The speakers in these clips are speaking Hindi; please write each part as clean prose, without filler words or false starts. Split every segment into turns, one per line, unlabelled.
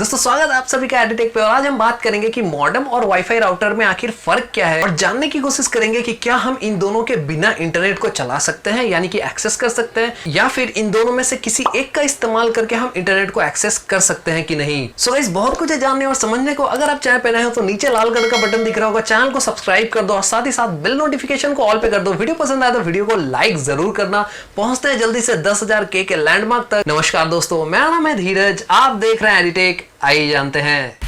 दोस्तों स्वागत है आप सभी का एडिटेक पे। और आज हम बात करेंगे कि मॉडेम और वाईफाई राउटर में आखिर फर्क क्या है और जानने की कोशिश करेंगे कि क्या हम इन दोनों के बिना इंटरनेट को चला सकते हैं, यानी कि एक्सेस कर सकते हैं, या फिर इन दोनों में से किसी एक का इस्तेमाल करके हम इंटरनेट को एक्सेस कर सकते हैं कि नहीं। सो गाइस बहुत कुछ है जानने और समझने को। अगर आप चैनल पे नए हो तो नीचे लाल कलर का बटन दिख रहा होगा, चैनल को सब्सक्राइब कर दो और साथ ही साथ बेल नोटिफिकेशन को ऑल पे कर दो। वीडियो पसंद आए तो वीडियो को लाइक जरूर करना। पहुंचते हैं जल्दी से 10,000 के लैंडमार्क तक। नमस्कार दोस्तों, मेरा नाम है धीरज, आप देख रहे हैं एडिटेक। आइए जानते हैं।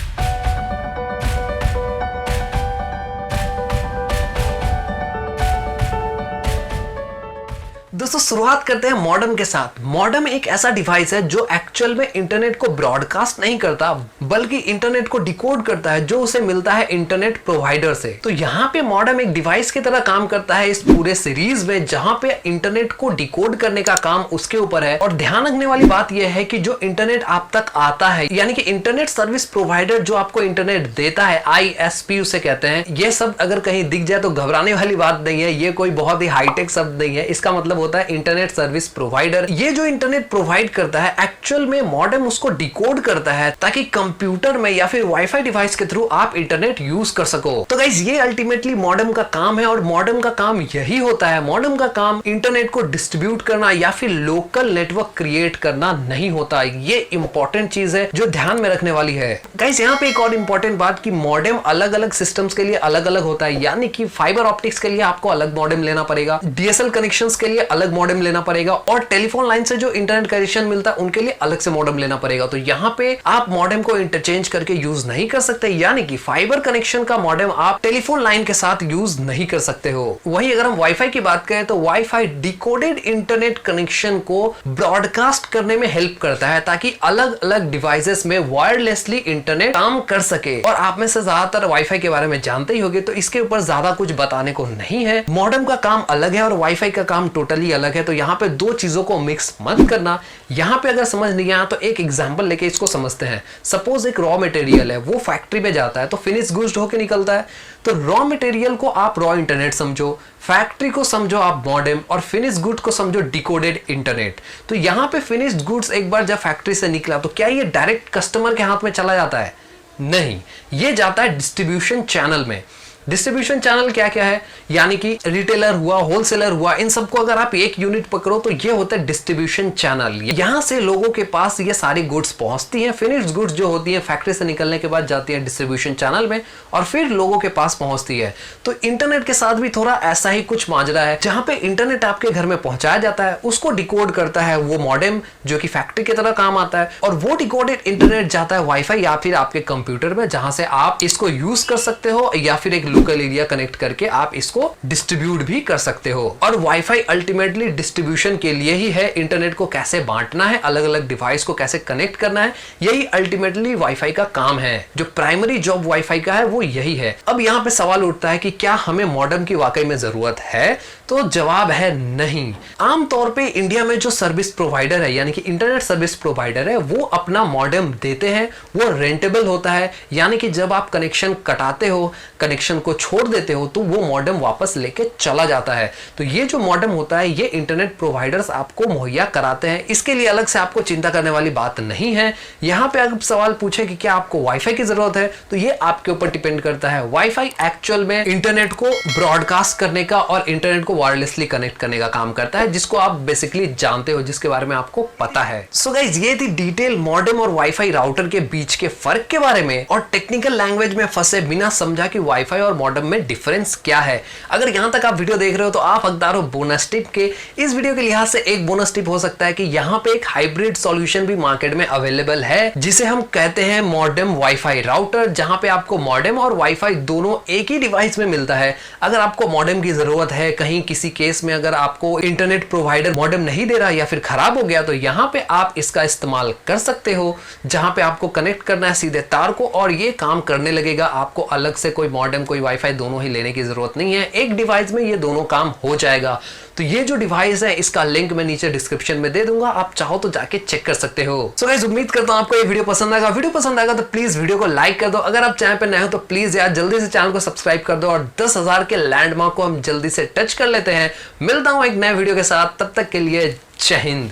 दोस्तों शुरुआत करते हैं मॉडेम के साथ। मॉडेम एक ऐसा डिवाइस है जो एक्चुअल में इंटरनेट को ब्रॉडकास्ट नहीं करता, बल्कि इंटरनेट को डिकोड करता है जो उसे मिलता है इंटरनेट प्रोवाइडर से। तो यहाँ पे मॉडेम एक डिवाइस की तरह काम करता है इस पूरे सीरीज में, जहां पे इंटरनेट को डिकोड करने का काम उसके ऊपर है। और ध्यान रखने वाली बात यह है कि जो इंटरनेट आप तक आता है, यानी कि इंटरनेट सर्विस प्रोवाइडर जो आपको इंटरनेट देता है, ISP उसे कहते हैं। ये शब्द अगर कहीं दिख जाए तो घबराने वाली बात नहीं है, ये कोई बहुत ही हाईटेक शब्द नहीं है। इसका मतलब होता है इंटरनेट सर्विस प्रोवाइडर। ये जो इंटरनेट प्रोवाइड करता है, एक्चुअल में मॉडेम उसको डिकोड करता है ताकि कंप्यूटर में या फिर वाईफाई डिवाइस के थ्रू आप इंटरनेट यूज कर सको। तो गाइस ये अल्टीमेटली मॉडेम का काम है और मॉडेम का काम यही होता है। मॉडेम का काम इंटरनेट को डिस्ट्रीब्यूट करना या फिर लोकल नेटवर्क क्रिएट करना नहीं होता। ये इंपॉर्टेंट चीज है जो ध्यान में रखने वाली है। गाइस यहाँ पे एक और इंपॉर्टेंट बात कि मॉडेम अलग अलग सिस्टम्स के लिए अलग अलग होता है, यानी कि फाइबर ऑप्टिक्स के लिए आपको अलग मॉडेम लेना पड़ेगा, DSL कनेक्शंस के लिए अलग मॉडेम लेना पड़ेगा, और टेलीफोन लाइन से जो इंटरनेट कनेक्शन मिलता है उनके लिए अलग से मॉडेम लेना पड़ेगा। तो यहाँ पे आप मॉडेम को इंटरचेंज करके यूज नहीं कर सकते, यानी कि फाइबर कनेक्शन का मॉडेम आप टेलीफोन लाइन के साथ यूज नहीं कर सकते हो। वहीं अगर हम वाईफाई की बात करें तो वाईफाई डिकोडेड इंटरनेट कनेक्शन को ब्रॉडकास्ट करने में हेल्प करता है ताकि अलग अलग डिवाइसेस में वायरलेसली इंटरनेट काम कर सके। और आप में से ज्यादातर वाईफाई के बारे में जानते ही होंगे, तो इसके ऊपर ज्यादा कुछ बताने को नहीं है। मॉडेम का काम अलग है और वाईफाई का काम टोटली अलग है। तो यहाँ पे दो चीजों को मिक्स मत करना। यहाँ पे अगर समझ नहीं आया तो एक एग्जांपल लेके इसको समझते हैं। सपोज एक रॉ मटेरियल है, वो फैक्ट्री में जाता है तो फिनिश गुड्स होके निकलता है। तो रॉ मटेरियल को आप रॉ इंटरनेट समझो, फैक्ट्री को समझो आप मॉडेम, और फिनिश गुड को समझो डिकोडेड इंटरनेट। तो यहाँ पे फिनिश्ड गुड्स एक बार जब फैक्ट्री से निकला तो क्या ये डायरेक्ट कस्टमर के हाथ में चला जाता है? नहीं, ये जाता है डिस्ट्रीब्यूशन चैनल में। डिस्ट्रीब्यूशन चैनल क्या क्या है, यानी कि रिटेलर हुआ, होलसेलर हुआ, इन सबको अगर आप एक यूनिट पकड़ो तो ये होता है डिस्ट्रीब्यूशन चैनल। यहां से लोगों के पास ये सारी गुड्स पहुंचती हैं। फिनिश्ड गुड्स जो होती हैं फैक्ट्री से निकलने के बाद जाती है डिस्ट्रीब्यूशन चैनल में और फिर लोगों के पास पहुंचती है। तो इंटरनेट के साथ भी थोड़ा ऐसा ही कुछ माजरा है, जहां पे इंटरनेट आपके घर में पहुंचाया जाता है, उसको डिकोड करता है वो मॉडेम जो कि फैक्ट्री की तरह काम आता है, और वो डिकोडेड इंटरनेट जाता है वाईफाई या फिर आपके कंप्यूटर में, जहां से आप इसको यूज कर सकते हो या फिर एक लोकल एरिया कनेक्ट करके आप इसको डिस्ट्रीब्यूट भी कर सकते हो। और वाईफाई अल्टीमेटली डिस्ट्रीब्यूशन के लिए ही है। इंटरनेट को कैसे बांटना है, अलग अलग डिवाइस को कैसे कनेक्ट करना है, यही अल्टीमेटली वाईफाई का काम है। जो प्राइमरी जॉब वाईफाई का है वो यही है। अब यहाँ पे सवाल उठता है कि क्या हमें मॉडेम की वाकई में जरूरत है? तो जवाब है नहीं। आमतौर पे इंडिया में जो सर्विस प्रोवाइडर है, यानी कि इंटरनेट सर्विस प्रोवाइडर है, वो अपना मॉडेम देते हैं। वो रेंटेबल होता है, यानी कि जब आप कनेक्शन कटाते हो, कनेक्शन को छोड़ देते हो, तो वो मॉडेम वापस लेके चला जाता है। तो ये जो मॉडेम होता है ये इंटरनेट प्रोवाइडर्स आपको मुहैया कराते हैं। इसके लिए अलग से आपको चिंता करने वाली बात नहीं है। यहाँ पे अगर सवाल पूछे कि क्या आपको वाईफाई की जरूरत है, तो ये आपके ऊपर डिपेंड करता है। वाईफाई एक्चुअल में इंटरनेट को ब्रॉडकास्ट करने का और इंटरनेट को वायरलेसली कनेक्ट करने का काम करता है, जिसको आप बेसिकली जानते हो, जिसके बारे में आपको पता है। सो गाइस ये थी डिटेल मॉडेम और वाईफाई राउटर के बीच के फर्क के बारे में, और टेक्निकल लैंग्वेज में फंसे बिना समझा कि वाईफाई और मॉडेम में डिफरेंस क्या है। अगर यहां तक आप वीडियो देख रहे हो तो आप हकदार हो बोनस टिप के। इस वीडियो के लिहाज से एक बोनस टिप हो सकता है कि यहाँ पे एक हाइब्रिड सॉल्यूशन भी मार्केट में अवेलेबल है, जिसे हम कहते हैं मॉडेम वाईफाई राउटर, जहां पे आपको मॉडेम और वाईफाई दोनों एक ही डिवाइस में मिलता है। अगर आपको मॉडेम की जरूरत है, कहीं किसी केस में अगर आपको इंटरनेट प्रोवाइडर मॉडेम नहीं दे रहा या फिर खराब हो गया, तो यहाँ पे आप इसका इस्तेमाल कर सकते हो, जहां पे आपको कनेक्ट करना है सीधे तार को और ये काम करने लगेगा। आपको अलग से कोई मॉडेम कोई वाईफाई दोनों ही लेने की जरूरत नहीं है, एक डिवाइस में ये दोनों काम हो जाएगा। तो ये जो डिवाइस है इसका लिंक मैं नीचे डिस्क्रिप्शन में दे दूंगा, आप चाहो तो जाके चेक कर सकते हो। सो गाइस उम्मीद करता हूं आपको ये वीडियो पसंद आएगा। वीडियो पसंद आएगा तो प्लीज वीडियो को लाइक कर दो। अगर आप चैनल पे नए हो तो प्लीज यार जल्दी से चैनल को सब्सक्राइब कर दो और 10,000 के लैंडमार्क को हम जल्दी से टच कर लेते हैं। मिलता हूं एक नए वीडियो के साथ, तब तक के लिए जय हिंद।